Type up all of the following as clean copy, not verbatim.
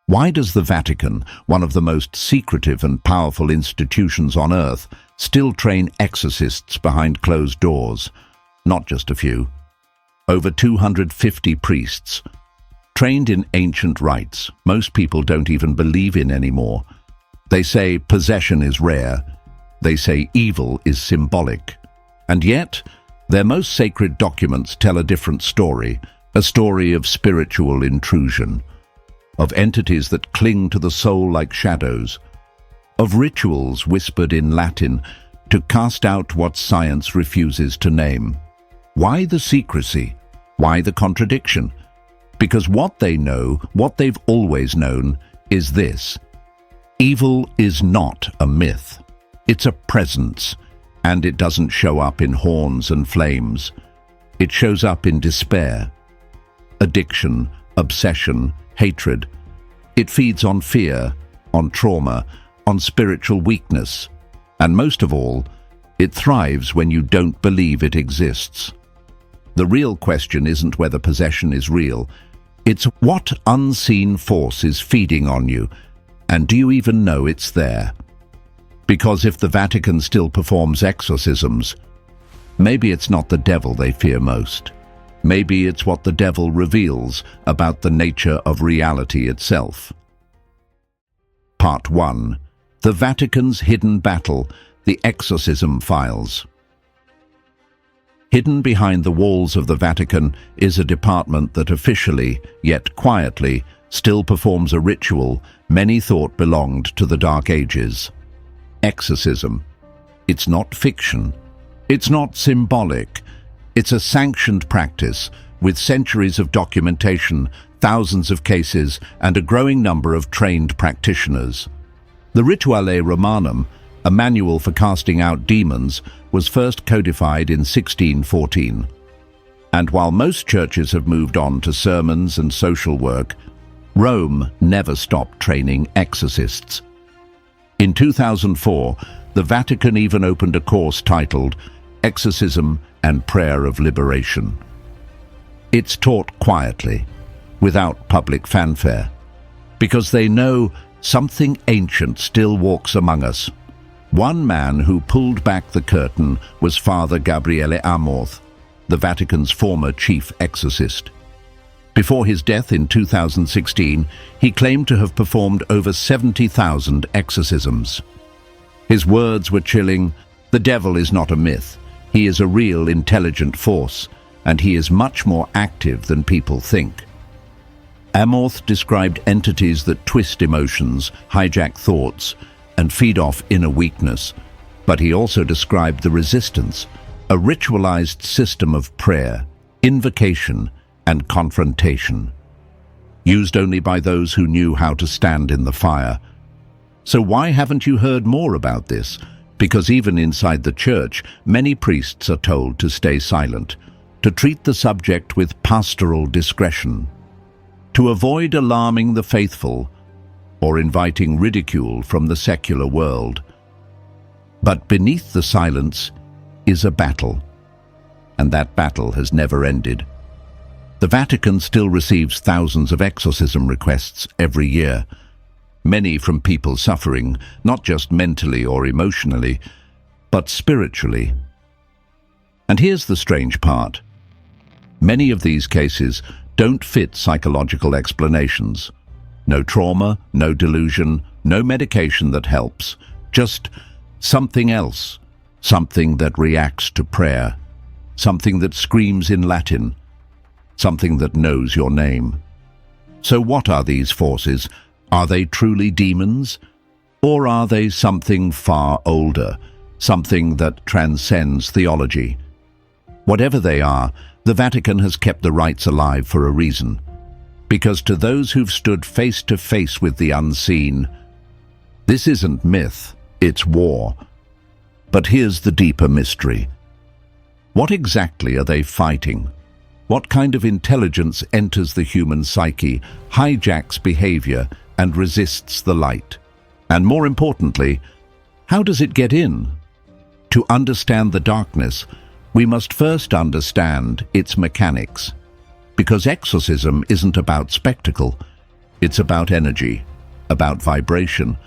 Why does the Vatican, one of the most secretive and powerful institutions on earth, still train exorcists behind closed doors? Not just a few. Over 250 priests, trained in ancient rites most people don't even believe in anymore. They say possession is rare. They say evil is symbolic. And yet, their most sacred documents tell a different story, a story of spiritual intrusion, of entities that cling to the soul like shadows, of rituals whispered in Latin to cast out what science refuses to name. Why the secrecy? Why the contradiction? Because what they know, what they've always known, is this: evil is not a myth. It's a presence, and it doesn't show up in horns and flames. It shows up in despair, addiction, obsession, hatred. It feeds on fear, on trauma, on spiritual weakness. And most of all, it thrives when you don't believe it exists. The real question isn't whether possession is real. It's what unseen force is feeding on you, and do you even know it's there? Because if the Vatican still performs exorcisms, maybe it's not the devil they fear most. Maybe it's what the devil reveals about the nature of reality itself. Part 1. The Vatican's Hidden Battle, the Exorcism Files. Hidden behind the walls of the Vatican is a department that officially, yet quietly, still performs a ritual many thought belonged to the Dark Ages. Exorcism. It's not fiction. It's not symbolic. It's a sanctioned practice with centuries of documentation, thousands of cases, and a growing number of trained practitioners. The Rituale Romanum, a manual for casting out demons, was first codified in 1614. And while most churches have moved on to sermons and social work, Rome never stopped training exorcists. In 2004, the Vatican even opened a course titled Exorcism and Prayer of Liberation. It's taught quietly, without public fanfare, because they know something ancient still walks among us. One man who pulled back the curtain was Father Gabriele Amorth, the Vatican's former chief exorcist. Before his death in 2016, he claimed to have performed over 70,000 exorcisms. His words were chilling. The devil is not a myth. He is a real intelligent force, and he is much more active than people think. Amorth described entities that twist emotions, hijack thoughts, and feed off inner weakness, but he also described the resistance, a ritualized system of prayer, invocation, and confrontation, used only by those who knew how to stand in the fire. So why haven't you heard more about this? Because even inside the church, many priests are told to stay silent, to treat the subject with pastoral discretion, to avoid alarming the faithful or inviting ridicule from the secular world. But beneath the silence is a battle, and that battle has never ended. The Vatican still receives thousands of exorcism requests every year, many from people suffering, not just mentally or emotionally, but spiritually. And here's the strange part. Many of these cases don't fit psychological explanations. No trauma, no delusion, no medication that helps, just something else, something that reacts to prayer, something that screams in Latin, something that knows your name. So what are these forces? Are they truly demons? Or are they something far older, something that transcends theology? Whatever they are, the Vatican has kept the rites alive for a reason. Because to those who've stood face to face with the unseen, this isn't myth, it's war. But here's the deeper mystery. What exactly are they fighting? What kind of intelligence enters the human psyche, hijacks behavior, and resists the light? And more importantly, how does it get in? To understand the darkness, we must first understand its mechanics. Because exorcism isn't about spectacle, It's about energy, about vibration,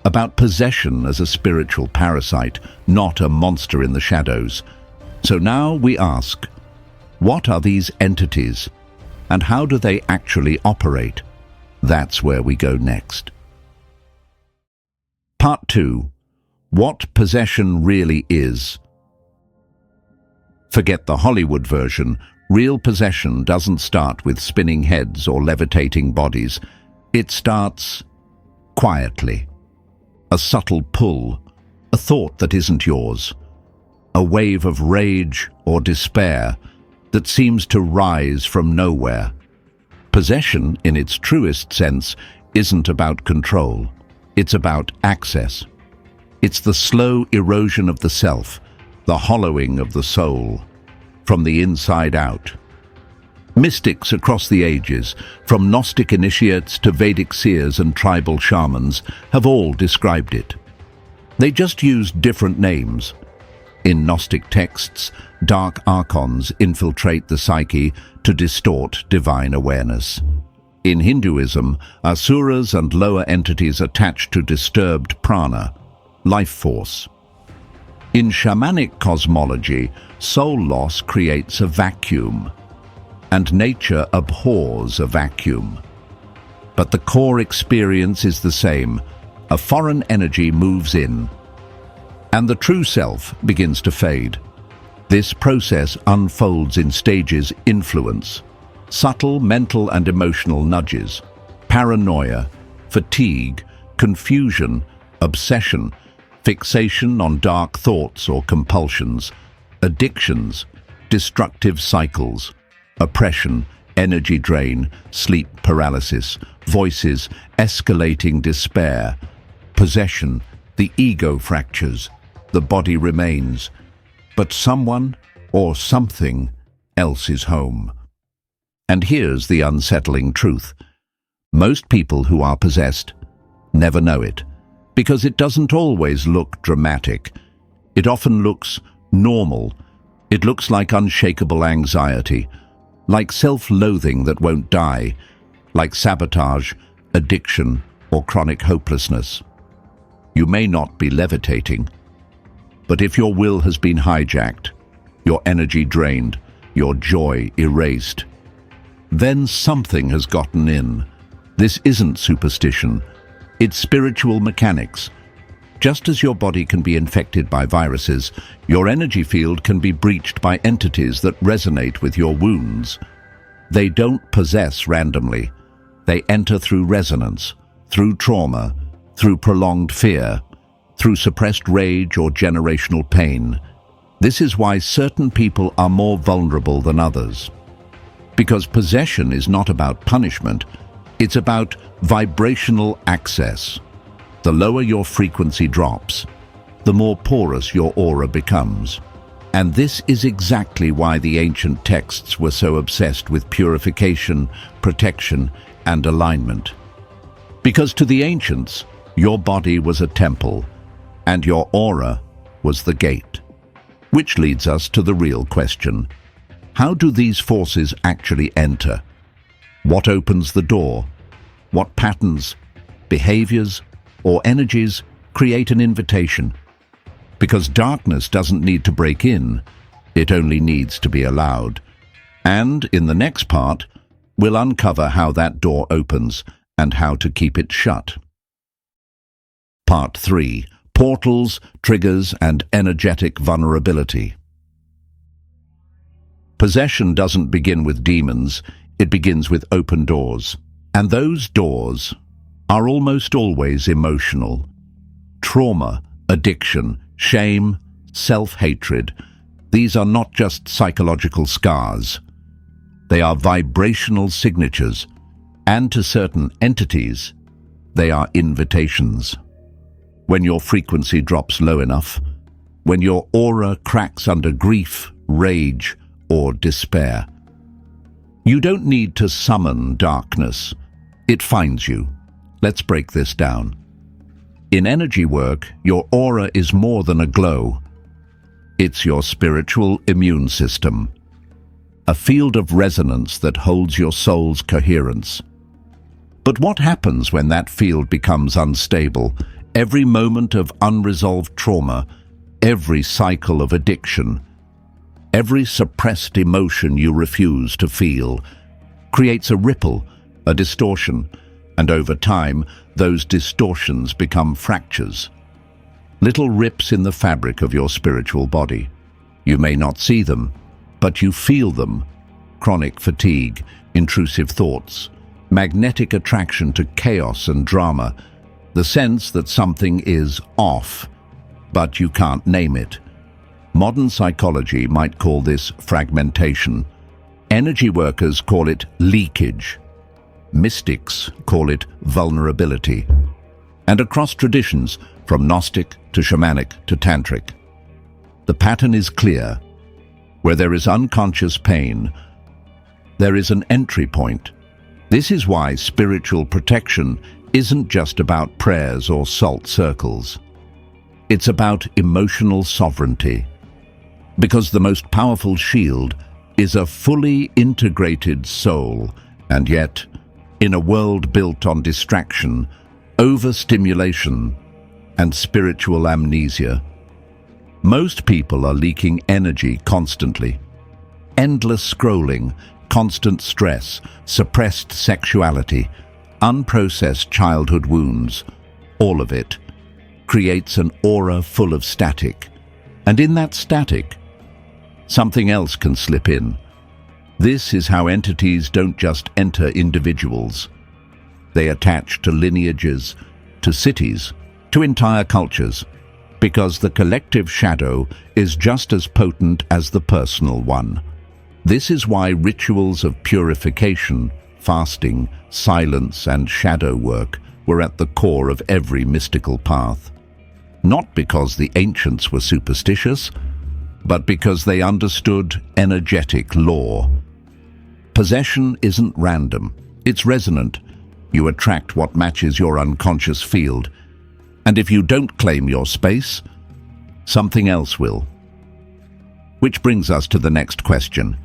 about possession as a spiritual parasite, not a monster in the shadows. So now we ask, what are these entities, and how do they actually operate? That's where we go next. Part 2. What possession really is. Forget the Hollywood version. Real possession doesn't start with spinning heads or levitating bodies. It starts quietly. A subtle pull, a thought that isn't yours, a wave of rage or despair that seems to rise from nowhere. Possession, in its truest sense, isn't about control. It's about access. It's the slow erosion of the self, the hollowing of the soul, from the inside out. Mystics across the ages, from Gnostic initiates to Vedic seers and tribal shamans, have all described it. They just used different names. In Gnostic texts, dark archons infiltrate the psyche to distort divine awareness. In Hinduism, asuras and lower entities attached to disturbed prana, life force. In shamanic cosmology, soul loss creates a vacuum, and nature abhors a vacuum. But the core experience is the same. A foreign energy moves in, and the true self begins to fade. This process unfolds in stages: influence, subtle mental and emotional nudges, paranoia, fatigue, confusion, obsession, fixation on dark thoughts or compulsions, addictions, destructive cycles, oppression, energy drain, sleep paralysis, voices, escalating despair, possession, the ego fractures, the body remains, but someone or something else is home. And here's the unsettling truth. Most people who are possessed never know it, because it doesn't always look dramatic. It often looks normal. It looks like unshakable anxiety, like self-loathing that won't die, like sabotage, addiction, or chronic hopelessness. You may not be levitating, but if your will has been hijacked, your energy drained, your joy erased, then something has gotten in. This isn't superstition. It's spiritual mechanics. Just as your body can be infected by viruses, your energy field can be breached by entities that resonate with your wounds. They don't possess randomly. They enter through resonance, through trauma, through prolonged fear, through suppressed rage or generational pain. This is why certain people are more vulnerable than others. Because possession is not about punishment, it's about vibrational access. The lower your frequency drops, the more porous your aura becomes. And this is exactly why the ancient texts were so obsessed with purification, protection, and alignment. Because to the ancients, your body was a temple, and your aura was the gate. Which leads us to the real question. How do these forces actually enter? What opens the door? What patterns, behaviors, or energies create an invitation? Because darkness doesn't need to break in, it only needs to be allowed. And in the next part, we'll uncover how that door opens and how to keep it shut. Part 3. Portals, triggers, and energetic vulnerability. Possession doesn't begin with demons, it begins with open doors. And those doors are almost always emotional. Trauma, addiction, shame, self-hatred. These are not just psychological scars. They are vibrational signatures, and to certain entities, they are invitations. When your frequency drops low enough, when your aura cracks under grief, rage, or despair, you don't need to summon darkness. It finds you. Let's break this down. In energy work, your aura is more than a glow. It's your spiritual immune system, a field of resonance that holds your soul's coherence. But what happens when that field becomes unstable? Every moment of unresolved trauma, every cycle of addiction, every suppressed emotion you refuse to feel, creates a ripple, a distortion, and over time, those distortions become fractures. Little rips in the fabric of your spiritual body. You may not see them, but you feel them. Chronic fatigue, intrusive thoughts, magnetic attraction to chaos and drama, the sense that something is off, but you can't name it. Modern psychology might call this fragmentation. Energy workers call it leakage. Mystics call it vulnerability. And across traditions, from Gnostic to shamanic to tantric, the pattern is clear. Where there is unconscious pain, there is an entry point. This is why spiritual protection isn't just about prayers or salt circles. It's about emotional sovereignty. Because the most powerful shield is a fully integrated soul, and yet, in a world built on distraction, overstimulation, and spiritual amnesia, most people are leaking energy constantly. Endless scrolling, constant stress, suppressed sexuality, unprocessed childhood wounds, all of it creates an aura full of static. And in that static, something else can slip in. This is how entities don't just enter individuals. They attach to lineages, to cities, to entire cultures, because the collective shadow is just as potent as the personal one. This is why rituals of purification, fasting, silence, and shadow work were at the core of every mystical path. Not because the ancients were superstitious, but because they understood energetic law. Possession isn't random, it's resonant. You attract what matches your unconscious field, and if you don't claim your space, something else will. Which brings us to the next question.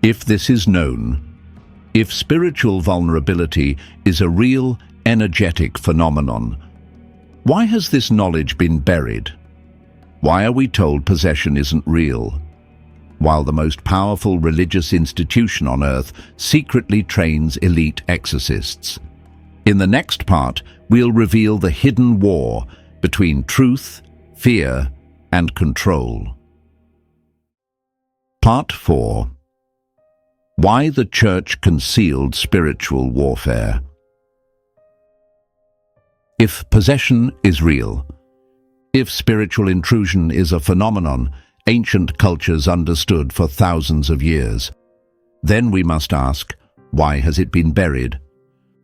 If this is known, if spiritual vulnerability is a real energetic phenomenon, why has this knowledge been buried? Why are we told possession isn't real, while the most powerful religious institution on earth secretly trains elite exorcists? In the next part, we'll reveal the hidden war between truth, fear, and control. Part 4. Why the Church concealed spiritual warfare. If possession is real, if spiritual intrusion is a phenomenon ancient cultures understood for thousands of years, then we must ask, why has it been buried?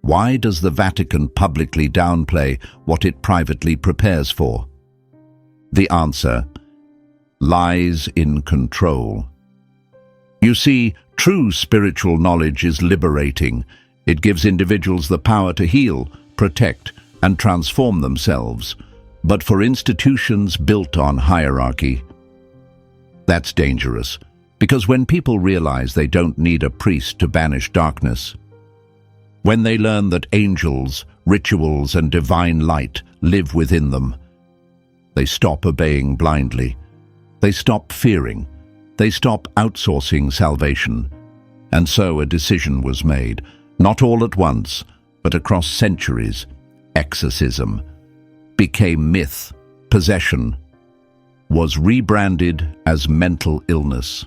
Why does the Vatican publicly downplay what it privately prepares for? The answer lies in control. You see, true spiritual knowledge is liberating. It gives individuals the power to heal, protect, and transform themselves. But for institutions built on hierarchy, that's dangerous, because when people realize they don't need a priest to banish darkness, when they learn that angels, rituals, and divine light live within them, they stop obeying blindly. They stop fearing. They stop outsourcing salvation. And so a decision was made, not all at once, but across centuries. Exorcism became myth. Possession was rebranded as mental illness.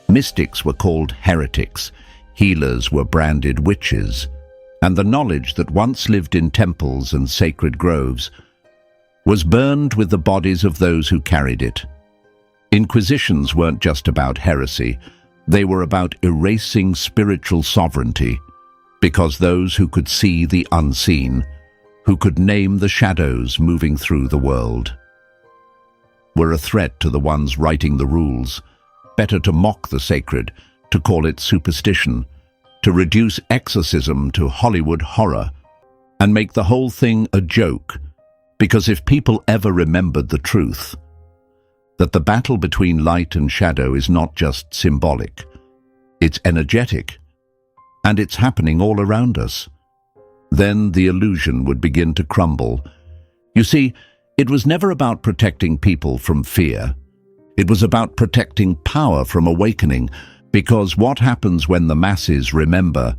Mystics were called heretics. Healers were branded witches. And the knowledge that once lived in temples and sacred groves was burned with the bodies of those who carried it. Inquisitions weren't just about heresy. They were about erasing spiritual sovereignty, because those who could see the unseen, who could name the shadows moving through the world, were a threat to the ones writing the rules. Better to mock the sacred, to call it superstition, to reduce exorcism to Hollywood horror, and make the whole thing a joke, because if people ever remembered the truth, that the battle between light and shadow is not just symbolic, it's energetic, and it's happening all around us. Then the illusion would begin to crumble. You see, it was never about protecting people from fear. It was about protecting power from awakening, because what happens when the masses remember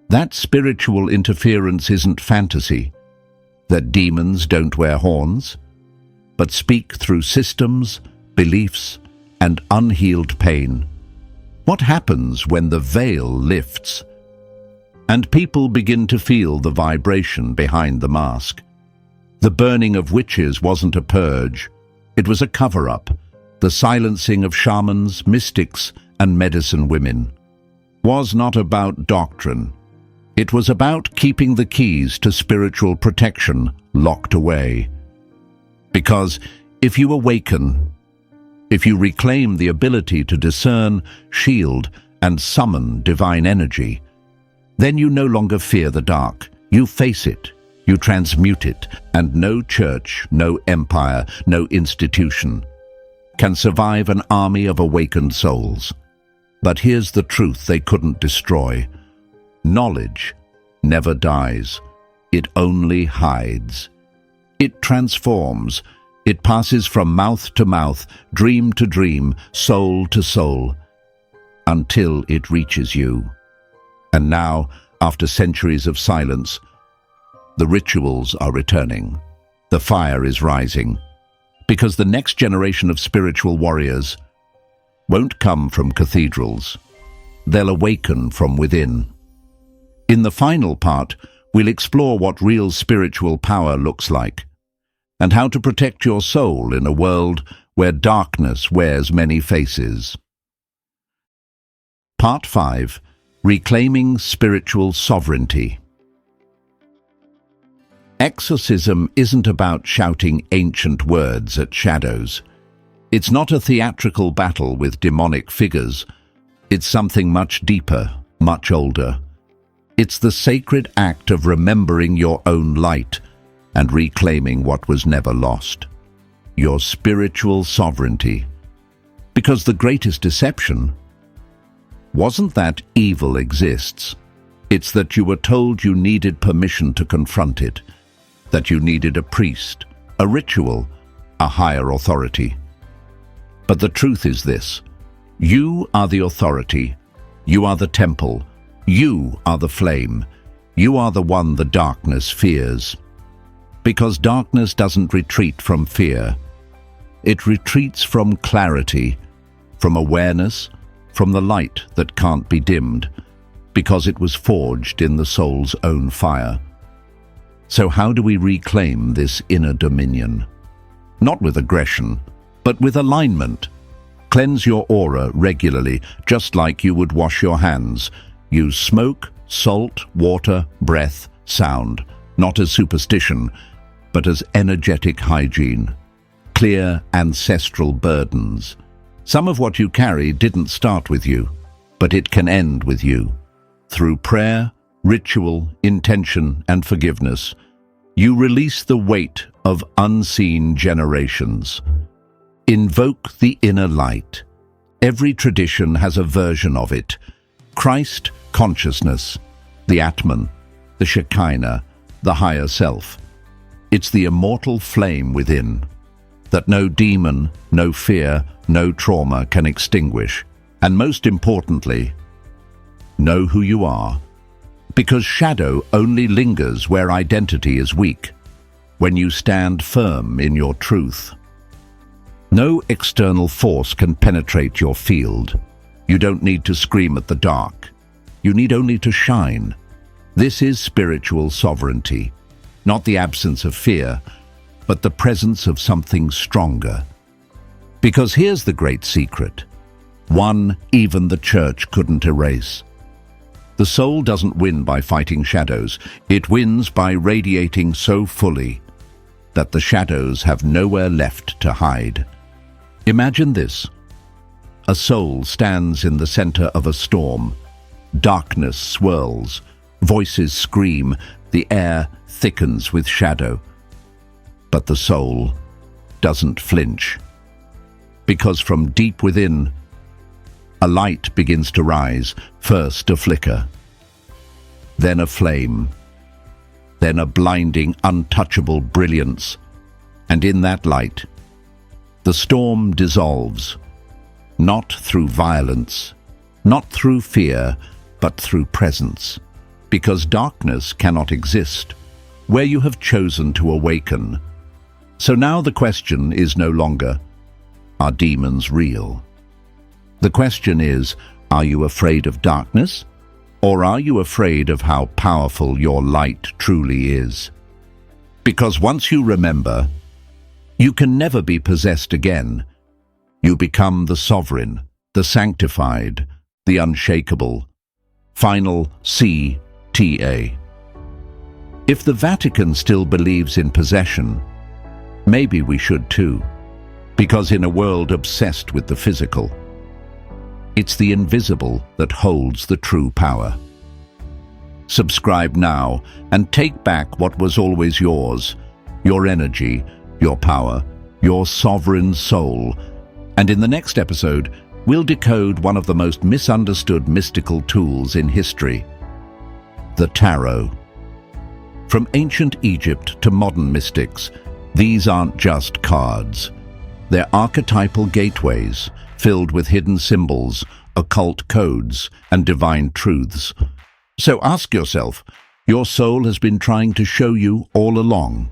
that spiritual interference isn't fantasy, that demons don't wear horns, but speak through systems, beliefs, and unhealed pain. What happens when the veil lifts and people begin to feel the vibration behind the mask? The burning of witches wasn't a purge, it was a cover-up, the silencing of shamans, mystics, and medicine women. Was not about doctrine. It was about keeping the keys to spiritual protection locked away. Because if you awaken, if you reclaim the ability to discern, shield, and summon divine energy, then you no longer fear the dark. You face it, you transmute it, and no church, no empire, no institution can survive an army of awakened souls. But here's the truth they couldn't destroy. Knowledge never dies. It only hides. It transforms. It passes from mouth to mouth, dream to dream, soul to soul, until it reaches you. And now, after centuries of silence, the rituals are returning. The fire is rising. Because the next generation of spiritual warriors won't come from cathedrals. They'll awaken from within. In the final part, we'll explore what real spiritual power looks like, and how to protect your soul in a world where darkness wears many faces. Part 5. Reclaiming Spiritual Sovereignty. Exorcism isn't about shouting ancient words at shadows. It's not a theatrical battle with demonic figures. It's something much deeper, much older. It's the sacred act of remembering your own light and reclaiming what was never lost. Your spiritual sovereignty. Because the greatest deception wasn't that evil exists. It's that you were told you needed permission to confront it, that you needed a priest, a ritual, a higher authority. But the truth is this: you are the authority, you are the temple, you are the flame, you are the one the darkness fears. Because darkness doesn't retreat from fear. It retreats from clarity, from awareness, from the light that can't be dimmed, because it was forged in the soul's own fire. So how do we reclaim this inner dominion? Not with aggression, but with alignment. Cleanse your aura regularly, just like you would wash your hands. Use smoke, salt, water, breath, sound, not as superstition, but as energetic hygiene. Clear ancestral burdens. Some of what you carry didn't start with you, but it can end with you. Through prayer, ritual, intention, and forgiveness, you release the weight of unseen generations. Invoke the inner light. Every tradition has a version of it. Christ, consciousness, the Atman, the Shekinah, the higher self. It's the immortal flame within that no demon, no fear, no trauma can extinguish. And most importantly, know who you are. Because shadow only lingers where identity is weak, when you stand firm in your truth. No external force can penetrate your field. You don't need to scream at the dark. You need only to shine. This is spiritual sovereignty, not the absence of fear, but the presence of something stronger. Because here's the great secret, one even the church couldn't erase. The soul doesn't win by fighting shadows. It wins by radiating so fully that the shadows have nowhere left to hide. Imagine this. A soul stands in the center of a storm. Darkness swirls, voices scream, the air thickens with shadow. But the soul doesn't flinch. Because from deep within, a light begins to rise, first a flicker, then a flame, then a blinding, untouchable brilliance, and in that light, the storm dissolves, not through violence, not through fear, but through presence, because darkness cannot exist where you have chosen to awaken. So now the question is no longer, are demons real? The question is, are you afraid of darkness? Or are you afraid of how powerful your light truly is? Because once you remember, you can never be possessed again. You become the sovereign, the sanctified, the unshakable. Final CTA. If the Vatican still believes in possession, maybe we should too, because in a world obsessed with the physical, it's the invisible that holds the true power. Subscribe now and take back what was always yours, your energy, your power, your sovereign soul. And in the next episode, we'll decode one of the most misunderstood mystical tools in history, the tarot. From ancient Egypt to modern mystics, these aren't just cards. They're archetypal gateways filled with hidden symbols, occult codes, and divine truths. So ask yourself, your soul has been trying to show you all along.